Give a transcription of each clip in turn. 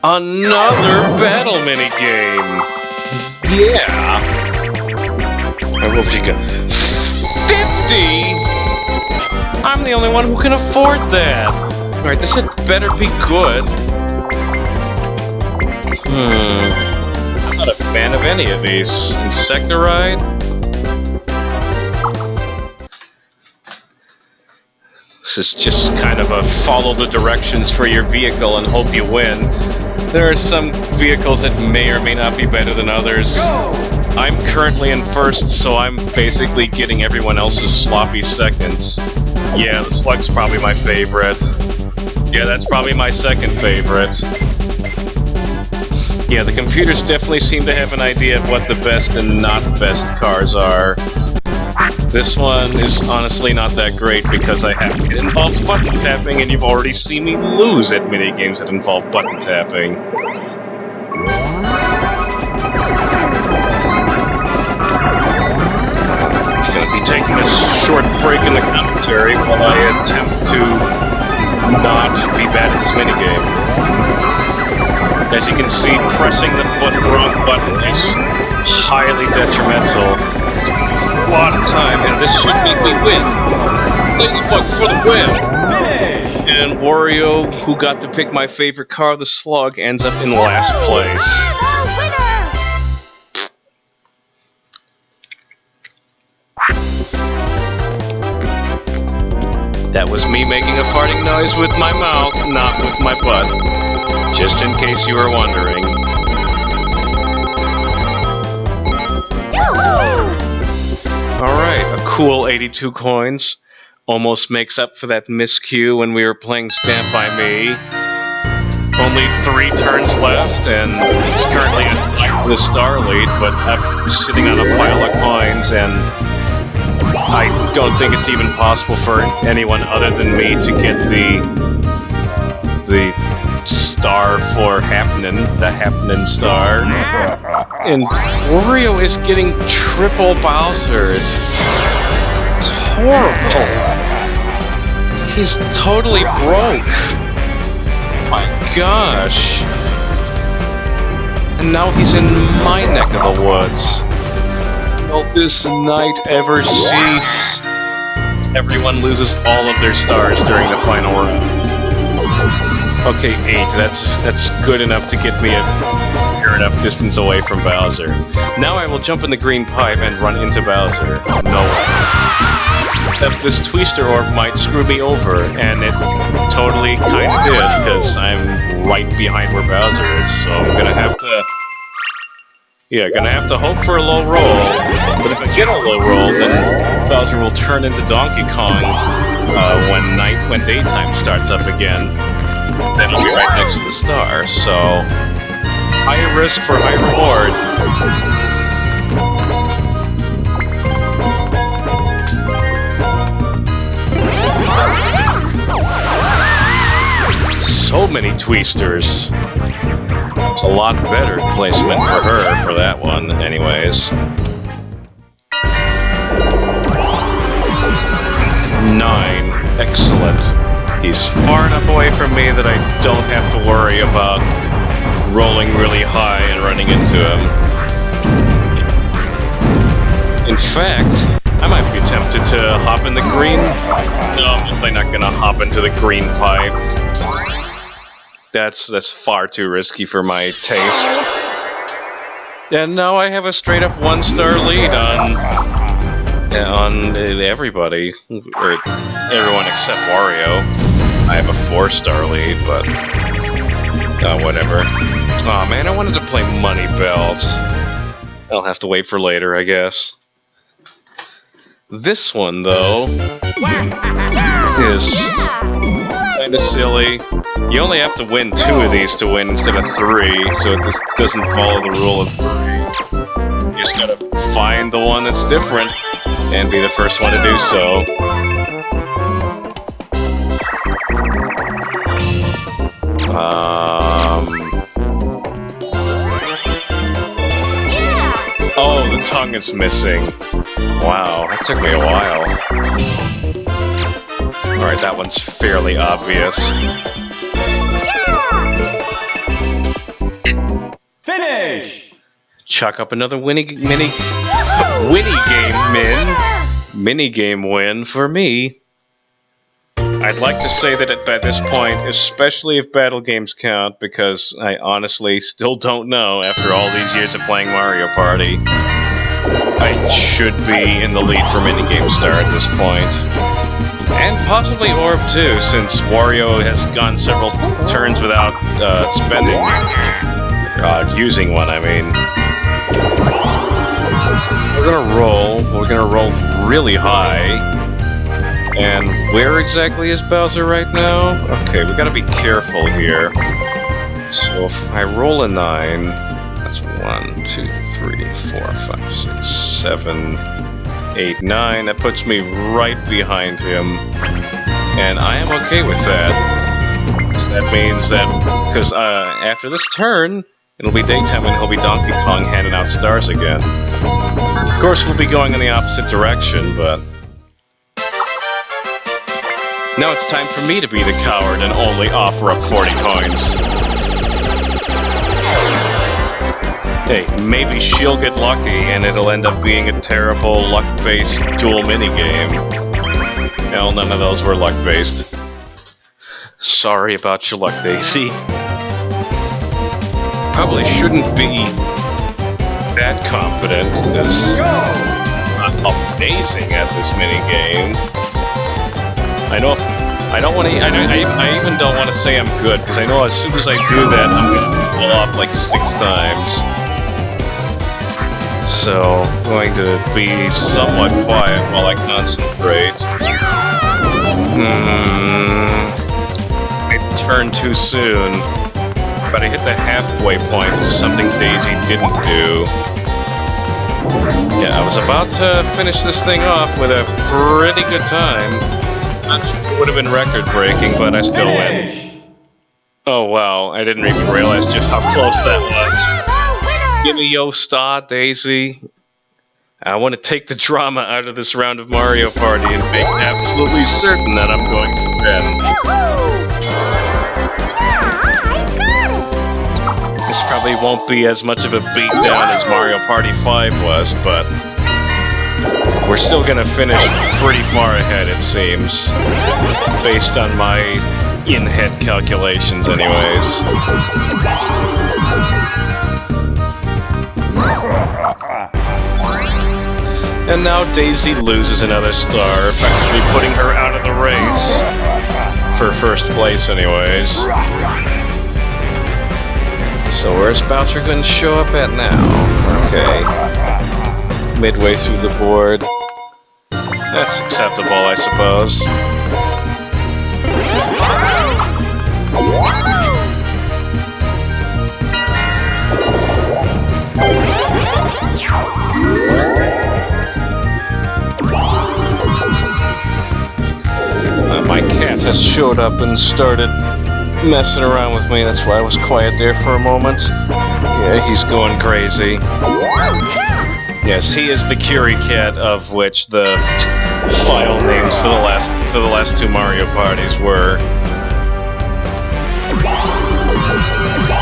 Another battle minigame! Yeah! I will take 50?! I'm the only one who can afford that! Alright, this had better be good. I'm not a fan of any of these. Insectoride? This is just kind of a follow the directions for your vehicle and hope you win. There are some vehicles that may or may not be better than others. I'm currently in first, so I'm basically getting everyone else's sloppy seconds. Yeah, the Slug's probably my favorite. Yeah, that's probably my second favorite. Yeah, the computers definitely seem to have an idea of what the best and not best cars are. This one is honestly not that great because it involves button tapping, and you've already seen me lose at minigames that involve button tapping. I'm gonna be taking a short break in the commentary while I attempt to not be bad at this minigame. As you can see, pressing the wrong button is highly detrimental. It's a lot of time, and this should make me win. Ladybug for the win! Finish! And Wario, who got to pick my favorite car, the Slug, ends up in last place. That was me making a farting noise with my mouth, not with my butt. Just in case you were wondering. Alright, a cool 82 coins. Almost makes up for that miscue when we were playing Stand By Me. Only 3 turns left, and it's currently a fight for the star lead, but I'm sitting on a pile of coins, and I don't think it's even possible for anyone other than me to get the star for the happening star. And Wario is getting triple Bowser. It's horrible. He's totally broke. My gosh. And now he's in my neck of the woods. Will this night ever cease? Everyone loses all of their stars during the final round. Okay, 8. That's good enough to get me a fair enough distance away from Bowser. Now I will jump in the green pipe and run into Bowser. No way. Except this Twister Orb might screw me over, and it totally kind of did, because I'm right behind where Bowser is, so I'm gonna have to... Yeah, gonna have to hope for a low roll, but if I get a low roll, then Bowser will turn into Donkey Kong when daytime starts up again. Then I'll be right next to the star, so... high risk for high reward. So many Twisters. It's a lot better placement for her for that one, anyways. 9. Excellent. He's far enough away from me that I don't have to worry about rolling really high and running into him. In fact, I might be tempted to hop in the green. No, I'm definitely not gonna hop into the green pipe. That's far too risky for my taste. And now I have a straight up 1-star lead on everybody, or everyone except Wario. I have a 4-star lead, but whatever. Aw, man, I wanted to play Money Belt. I'll have to wait for later, I guess. This one, though, is kinda silly. You only have to win 2 of these to win instead of 3, so it just doesn't follow the rule of 3. You just gotta find the one that's different, and be the first one to do so. Oh, the tongue is missing. Wow, that took me a while. Alright, that one's fairly obvious. Finish! Chuck up another minigame win for me. I'd like to say that at this point, especially if battle games count, because I honestly still don't know after all these years of playing Mario Party, I should be in the lead for minigame star at this point. And possibly Orb too, since Wario has gone several turns without spending. Using one, I mean. We're gonna roll really high. And where exactly is Bowser right now? Okay, we gotta be careful here. So if I roll a 9, that's 1, 2, 3, 4, 5, 6, 7, 8, 9. That puts me right behind him. And I am okay with that. So that means that, because after this turn, it'll be daytime and he'll be Donkey Kong handing out stars again. Of course, we'll be going in the opposite direction, but... Now it's time for me to be the coward and only offer up 40 coins. Hey, maybe she'll get lucky and it'll end up being a terrible luck-based dual minigame. Hell, none of those were luck-based. Sorry about your luck, Daisy. Probably shouldn't be that confident, because I'm amazing at this minigame. I even don't want to say I'm good, because I know as soon as I do that, I'm going to pull off like 6 times. So, I'm going to be somewhat quiet while I concentrate. Made the turn too soon, but I hit the halfway point, which is something Daisy didn't do. Yeah, I was about to finish this thing off with a pretty good time. Not sure it would have been record-breaking, but I still win. Oh wow, I didn't even realize just how close that was. Give me yo star, Daisy. I want to take the drama out of this round of Mario Party and make absolutely certain that I'm going to win. This probably won't be as much of a beatdown as Mario Party 5 was, but we're still gonna finish pretty far ahead, it seems. Based on my in-head calculations, anyways. And now Daisy loses another star, effectively putting her out of the race. For first place, anyways. So where's Bowser going to show up at now? Okay. Midway through the board. That's acceptable, I suppose. My cat has showed up and started messing around with me. That's why I was quiet there for a moment. Yeah, he's going crazy. Yes, he is the Curie Cat, of which the file names for the last 2 Mario parties were.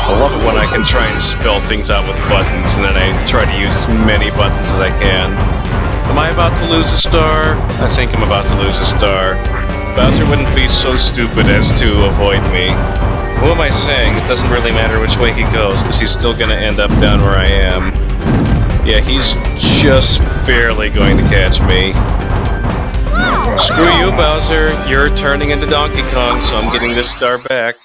I love it when I can try and spell things out with buttons, and then I try to use as many buttons as I can. Am I about to lose a star? I think I'm about to lose a star. Bowser wouldn't be so stupid as to avoid me. Who am I saying? It doesn't really matter which way he goes, because he's still going to end up down where I am. Yeah, he's just barely going to catch me. Screw you, Bowser. You're turning into Donkey Kong, so I'm getting this star back.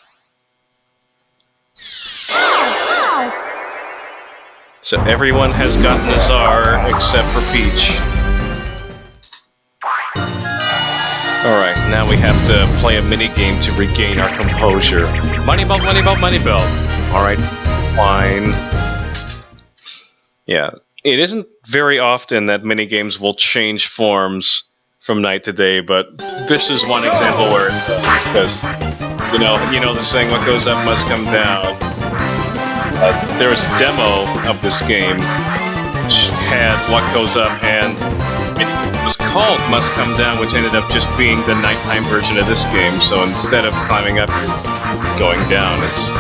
So everyone has gotten a czar except for Peach. Alright, now we have to play a mini-game to regain our composure. Money belt, money belt, money belt! Alright, fine. Yeah, it isn't very often that mini-games will change forms from night to day, but this is one example where it does, because, you know the saying, what goes up must come down. There was a demo of this game, which had what goes up and it was cult must come down, which ended up just being the nighttime version of this game. So instead of climbing up, you're going down. It's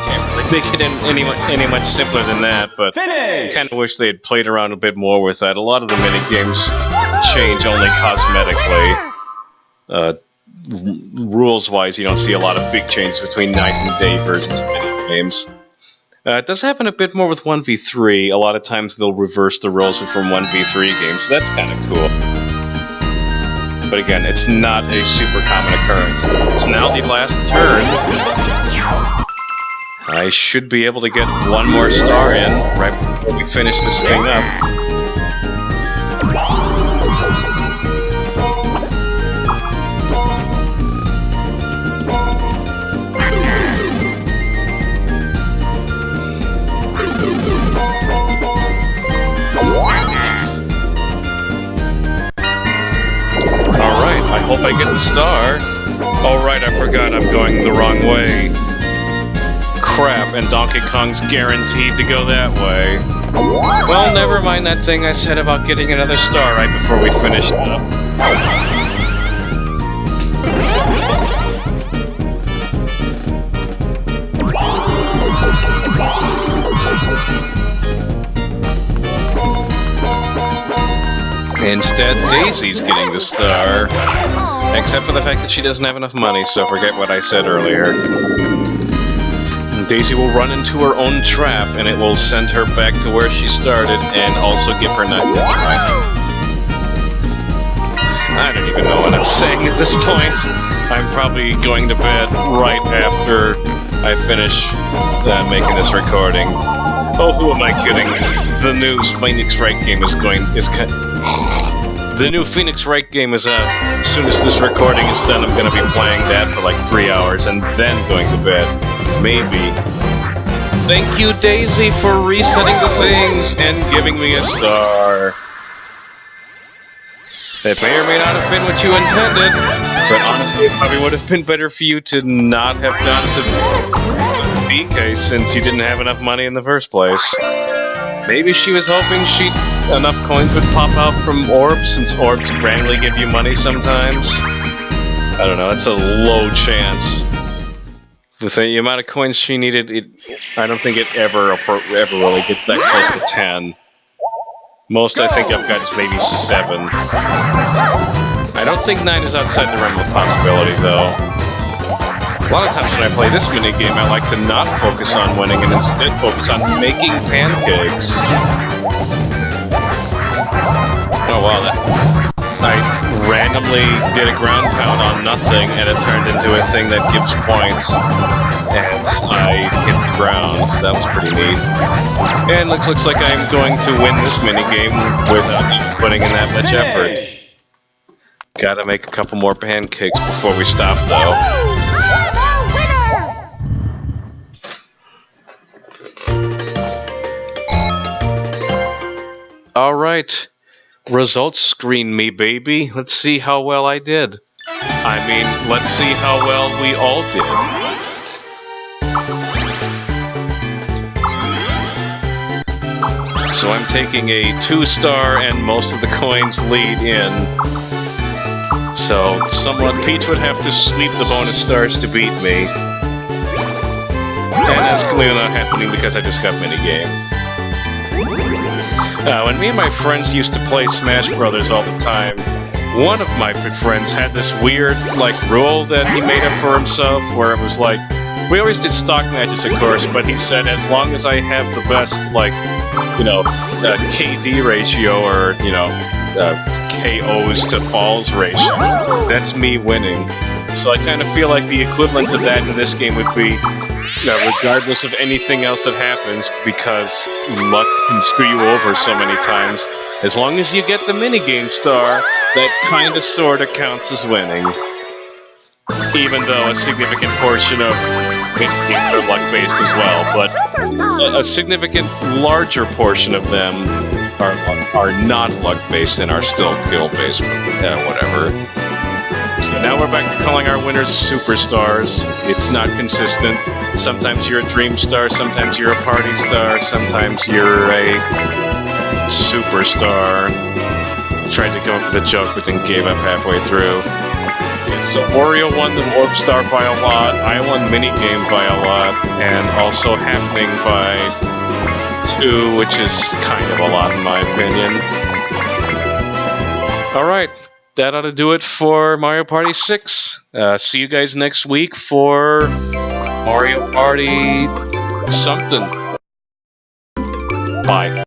can't really make it any much simpler than that. But I kind of wish they had played around a bit more with that. A lot of the mini games change only cosmetically. Rules-wise, you don't see a lot of big changes between night and day versions of mini games. It does happen a bit more with 1v3. A lot of times they'll reverse the roles from 1v3 games, so that's kind of cool. But again, it's not a super common occurrence. So now the last turn. I should be able to get one more star in right before we finish this thing up. I hope I get the star. Oh right, I forgot I'm going the wrong way. Crap, and Donkey Kong's guaranteed to go that way. Well, never mind that thing I said about getting another star right before we finished up. Instead, Daisy's getting the star. Except for the fact that she doesn't have enough money, so forget what I said earlier. Daisy will run into her own trap, and it will send her back to where she started, and also give her nothing. I don't even know what I'm saying at this point. I'm probably going to bed right after I finish making this recording. Oh, who am I kidding? The new Phoenix Wright game is the new Phoenix Wright game is out. As soon as this recording is done, I'm going to be playing that for like 3 hours and then going to bed. Maybe. Thank you, Daisy, for resetting the things and giving me a star. It may or may not have been what you intended, but honestly, it probably would have been better for you to not have gone to BK since you didn't have enough money in the first place. Maybe she was hoping enough coins would pop out from orbs, since orbs randomly give you money sometimes. I don't know, it's a low chance. With the amount of coins she needed, I don't think it ever really gets that close to 10. Most I think I've got is maybe 7. I don't think 9 is outside the realm of possibility, though. A lot of times when I play this minigame, I like to not focus on winning and instead focus on making pancakes. Oh wow, I randomly did a ground pound on nothing and it turned into a thing that gives points. And I hit the ground, so that was pretty neat. And looks like I'm going to win this minigame without even putting in that much effort. Gotta make a couple more pancakes before we stop, though. Alright, results screen me, baby. Let's see how well I did. I mean, let's see how well we all did. So I'm taking a 2-star and most of the coins lead in. So, somewhat, Peach would have to sweep the bonus stars to beat me. And that's clearly not happening because I just got minigame. When me and my friends used to play Smash Brothers all the time, one of my good friends had this weird, rule that he made up for himself, where it was like, we always did stock matches, of course, but he said, as long as I have the best, KD ratio, or, KOs to falls ratio, that's me winning. So I kind of feel like the equivalent to that in this game would be, regardless of anything else that happens, because luck can screw you over so many times, as long as you get the minigame star, that kind of sorta counts as winning. Even though a significant portion of minigames are luck-based as well, but a significant larger portion of them are not luck-based and are still skill-based, whatever. So now we're back to calling our winners superstars. It's not consistent. Sometimes you're a dream star, sometimes you're a party star, sometimes you're a superstar. tried to come up with a joke, but then gave up halfway through. So Wario won the Warp Star by a lot, I won Minigame by a lot, and also Happening by 2, which is kind of a lot in my opinion. Alright, that ought to do it for Mario Party 6. See you guys next week for Mario Party something. Bye.